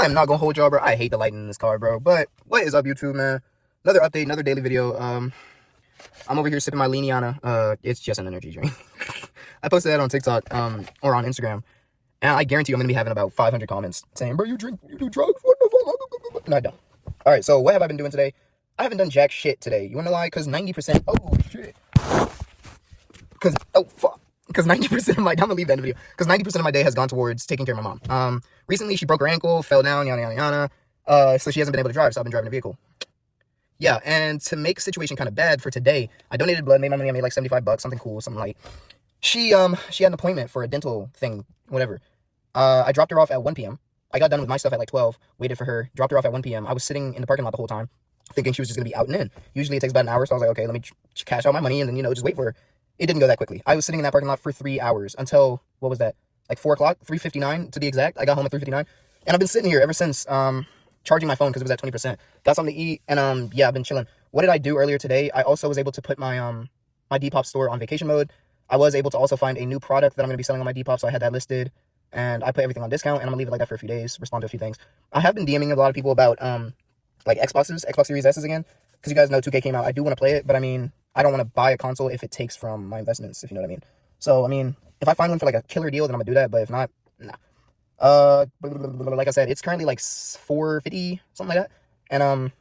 I am not gonna hold y'all, bro. I hate the lighting in this car, bro. But what is up, YouTube, man? Another update, another daily video. I'm over here sipping my Liniana. It's just an energy drink. I posted that on TikTok, or on Instagram, and I guarantee you I'm gonna be having about 500 comments saying, "Bro, you do drugs? What the fuck?" No, I don't. All right, so what have I been doing today? I haven't done jack shit today. You wanna lie? Cause 90%. Oh shit. Because 90% of my, I'm gonna leave that in the video, because 90% of my day has gone towards taking care of my mom. Recently she broke her ankle, fell down, yada yada yada. So she hasn't been able to drive, so I've been driving a vehicle. Yeah, and to make the situation kind of bad for today, I donated blood, made my money. I made like $75, something cool, something like. She had an appointment for a dental thing, whatever. I dropped her off at 1 p.m. I got done with my stuff at like 12, waited for her, dropped her off at 1 p.m. I was sitting in the parking lot the whole time, thinking she was just gonna be out and in. Usually it takes about an hour, so I was like, okay, let me cash out my money and then, just wait for her. It didn't go that quickly. I was sitting in that parking lot for 3 hours until, what was that? Like 4 o'clock, 3:59 to be exact. I got home at 3:59, and I've been sitting here ever since, charging my phone because it was at 20%. Got something to eat, and yeah, I've been chilling. What did I do earlier today? I also was able to put my my Depop store on vacation mode. I was able to also find a new product that I'm going to be selling on my Depop, so I had that listed, and I put everything on discount, and I'm going to leave it like that for a few days, respond to a few things. I have been DMing a lot of people about like Xbox Series S's again, because you guys know 2K came out. I do want to play it, but I mean, I don't want to buy a console if it takes from my investments, if you know what I mean. So, I mean, if I find one for like a killer deal, then I'm going to do that, but if not, nah. Like I said, it's currently like 4:50, something like that, and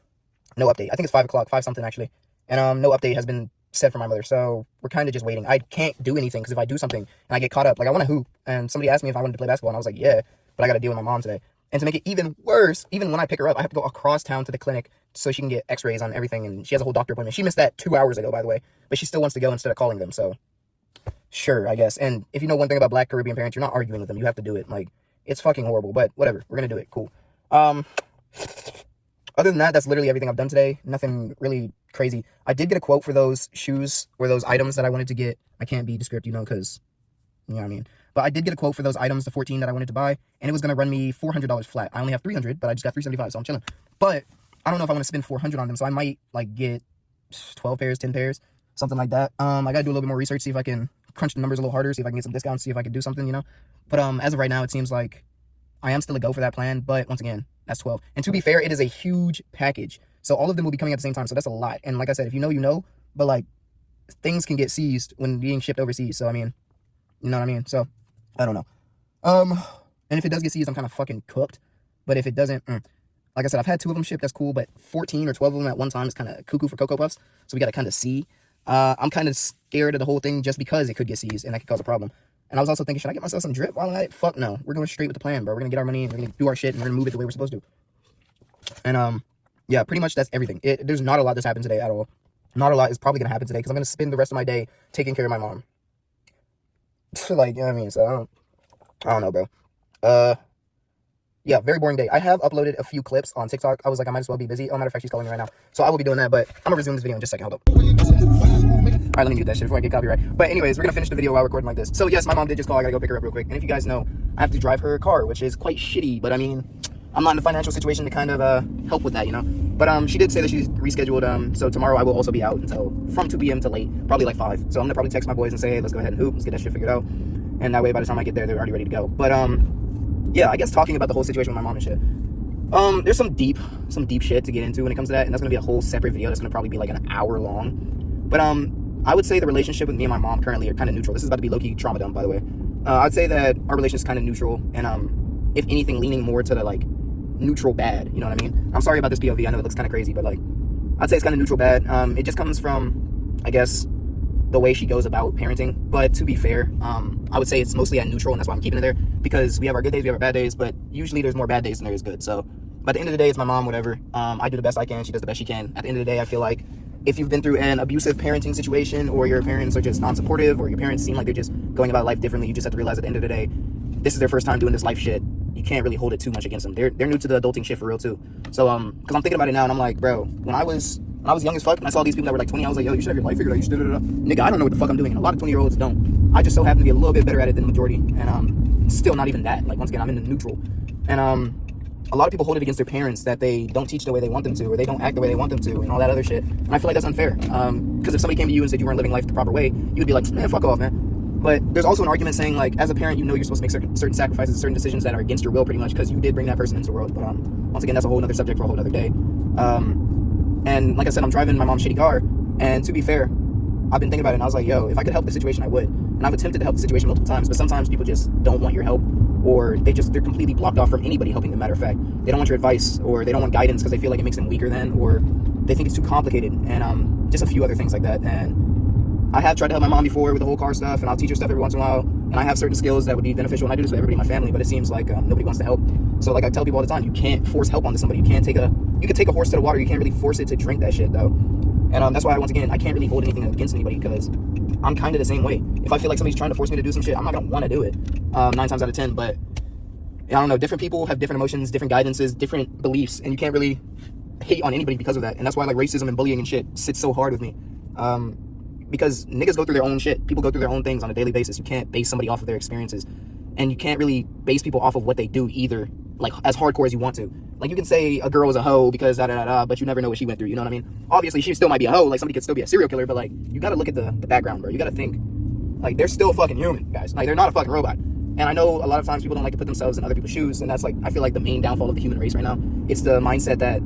no update. I think it's 5 o'clock, 5 something actually, and no update has been said from my mother, so we're kind of just waiting. I can't do anything, because if I do something and I get caught up, like I want to hoop, and somebody asked me if I wanted to play basketball, and I was like, yeah, but I got to deal with my mom today. And to make it even worse, even when I pick her up, I have to go across town to the clinic so she can get x-rays on everything, and she has a whole doctor appointment. She missed that 2 hours ago, by the way, but she still wants to go instead of calling them, so sure, I guess. And if you know one thing about Black Caribbean parents, you're not arguing with them. You have to do it. Like, it's fucking horrible, but whatever. We're gonna do it. Cool. Other than that, that's literally everything I've done today. Nothing really crazy. I did get a quote for those shoes, or those items that I wanted to get. I can't be descriptive, because, you know what I mean. But I did get a quote for those items, the 14 that I wanted to buy, and it was going to run me $400 flat. I only have $300, but I just got $375, so I'm chilling. But I don't know if I want to spend $400 on them, so I might, like, get 12 pairs, 10 pairs, something like that. I got to do a little bit more research, see if I can crunch the numbers a little harder, see if I can get some discounts, see if I can do something, But as of right now, it seems like I am still a go for that plan, but once again, that's 12. And to be fair, it is a huge package. So all of them will be coming at the same time, so that's a lot. And like I said, if you know, you know, but like, things can get seized when being shipped overseas, so I mean, you know what I mean? So, I don't know. And if it does get seized, I'm kind of fucking cooked. But if it doesn't, like I said, I've had 2 of them shipped, that's cool, but 14 or 12 of them at one time is kind of cuckoo for Cocoa Puffs, so we got to kind of see. I'm kind of scared of the whole thing just because it could get seized, and that could cause a problem. And I was also thinking, should I get myself some drip while I'm at it? Fuck no. We're going straight with the plan, bro. We're going to get our money, and we're going to do our shit, and we're going to move it the way we're supposed to. And, yeah, pretty much that's everything. There's not a lot that's happened today at all. Not a lot is probably going to happen today, because I'm going to spend the rest of my day taking care of my mom. Like, you know what I mean? So, I don't know, bro. Yeah, very boring day. I have uploaded a few clips on TikTok. I was like, I might as well be busy. Oh, matter of fact, she's calling me right now. So I will be doing that, but I'm going to resume this video in just a second. Hold up. All right, let me mute that shit before I get copyright. But anyways, we're going to finish the video while recording like this. So yes, my mom did just call. I got to go pick her up real quick. And if you guys know, I have to drive her car, which is quite shitty. But I mean, I'm not in a financial situation to kind of help with that, But she did say that she's rescheduled. So tomorrow I will also be out until from 2 p.m. to late, probably like 5. So I'm going to probably text my boys and say, hey, let's go ahead and hoop. Let's get that shit figured out. And that way, by the time I get there, they're already ready to go. But yeah, I guess talking about the whole situation with my mom and shit. There's some deep shit to get into when it comes to that, and that's gonna be a whole separate video that's gonna probably be like an hour long. But I would say the relationship with me and my mom currently are kind of neutral. This is about to be low-key trauma dump, by the way. I'd say that our relationship is kind of neutral, and if anything, leaning more to the like neutral bad. You know what I mean? I'm sorry about this POV. I know it looks kind of crazy, but like I'd say it's kind of neutral bad. It just comes from, I guess, the way she goes about parenting. But to be fair, I would say it's mostly at neutral, and that's why I'm keeping it there, because we have our good days, we have our bad days, but usually there's more bad days than there is good. So at the end of the day, it's my mom, whatever. I do the best I can, she does the best she can. At the end of the day, I feel like if you've been through an abusive parenting situation, or your parents are just non-supportive, or your parents seem like they're just going about life differently, you just have to realize at the end of the day, this is their first time doing this life shit. You can't really hold it too much against them. They're new to the adulting shit for real too. So because I'm thinking about it now, and I'm like, bro, when I was young as fuck, and I saw these people that were like 20, I was like, yo, you should have your life figured out. You should do. Nigga, I don't know what the fuck I'm doing, and a lot of 20-year-olds don't. I just so happen to be a little bit better at it than the majority, and still not even that. Like, once again, I'm in the neutral. And a lot of people hold it against their parents that they don't teach the way they want them to, or they don't act the way they want them to, and all that other shit. And I feel like that's unfair. Because if somebody came to you and said you weren't living life the proper way, you would be like, man, fuck off, man. But there's also an argument saying, like, as a parent, you know you're supposed to make certain sacrifices, certain decisions that are against your will, pretty much, because you did bring that person into the world. But once again, that's a whole other subject for a whole other day. And like I said, I'm driving my mom's shitty car, and to be fair, I've been thinking about it, and I was like, yo, if I could help the situation, I would. And I've attempted to help the situation multiple times, but sometimes people just don't want your help, or they're completely blocked off from anybody helping them. Matter of fact, they don't want your advice, or they don't want guidance because they feel like it makes them weaker then, or they think it's too complicated, and just a few other things like that. And I have tried to help my mom before with the whole car stuff, and I'll teach her stuff every once in a while, and I have certain skills that would be beneficial, and I do this with everybody in my family, but it seems like nobody wants to help. So like I tell people all the time, you can't force help onto somebody. You can take a horse to the water, you can't really force it to drink that shit though. And that's why, once again, I can't really hold anything against anybody, because I'm kind of the same way. If I feel like somebody's trying to force me to do some shit, I'm not gonna want to do it 9 times out of 10. But I don't know, different people have different emotions, different guidances, different beliefs, and you can't really hate on anybody because of that. And that's why like racism and bullying and shit sits so hard with me, because niggas go through their own shit. People go through their own things on a daily basis. You can't base somebody off of their experiences, and you can't really base people off of what they do either, like as hardcore as you want to. Like, you can say a girl was a hoe because but you never know what she went through, you know what I mean? Obviously she still might be a hoe, like somebody could still be a serial killer, but like, you gotta look at the background, bro. You gotta think, like, they're still fucking human, guys. Like, they're not a fucking robot. And I know a lot of times people don't like to put themselves in other people's shoes, and that's like, I feel like the main downfall of the human race right now. It's the mindset that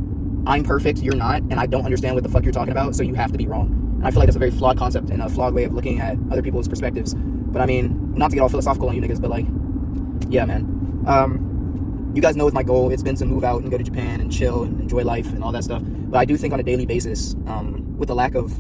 I'm perfect, you're not, and I don't understand what the fuck you're talking about, so you have to be wrong. And I feel like that's a very flawed concept and a flawed way of looking at other people's perspectives. But I mean, not to get all philosophical on you niggas, but like, yeah, man. You guys know it's my goal. It's been to move out and go to Japan and chill and enjoy life and all that stuff. But I do think on a daily basis, with the lack of,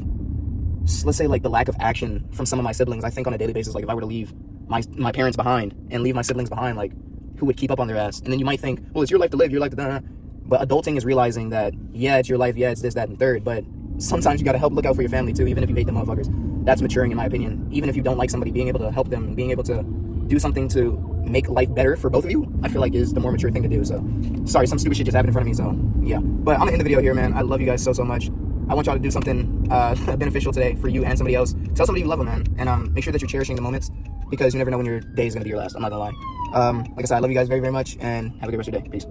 let's say, like the lack of action from some of my siblings, I think on a daily basis, like if I were to leave my parents behind and leave my siblings behind, like who would keep up on their ass? And then you might think, well, it's your life to live, your life to die. But adulting is realizing that, yeah, it's your life, yeah, it's this, that, and third, but sometimes you gotta help look out for your family too, even if you hate the motherfuckers. That's maturing, in my opinion. Even if you don't like somebody, being able to help them and being able to do something to make life better for both of you, I feel like is the more mature thing to do. So sorry, some stupid shit just happened in front of me, so yeah. But I'm gonna end the video here, man. I love you guys so much. I want y'all to do something beneficial today for you and somebody else. Tell somebody you love them, man, and make sure that you're cherishing the moments, because you never know when your day is gonna be your last. I'm not gonna lie. Like I said, I love you guys very much, and have a good rest of your day. Peace.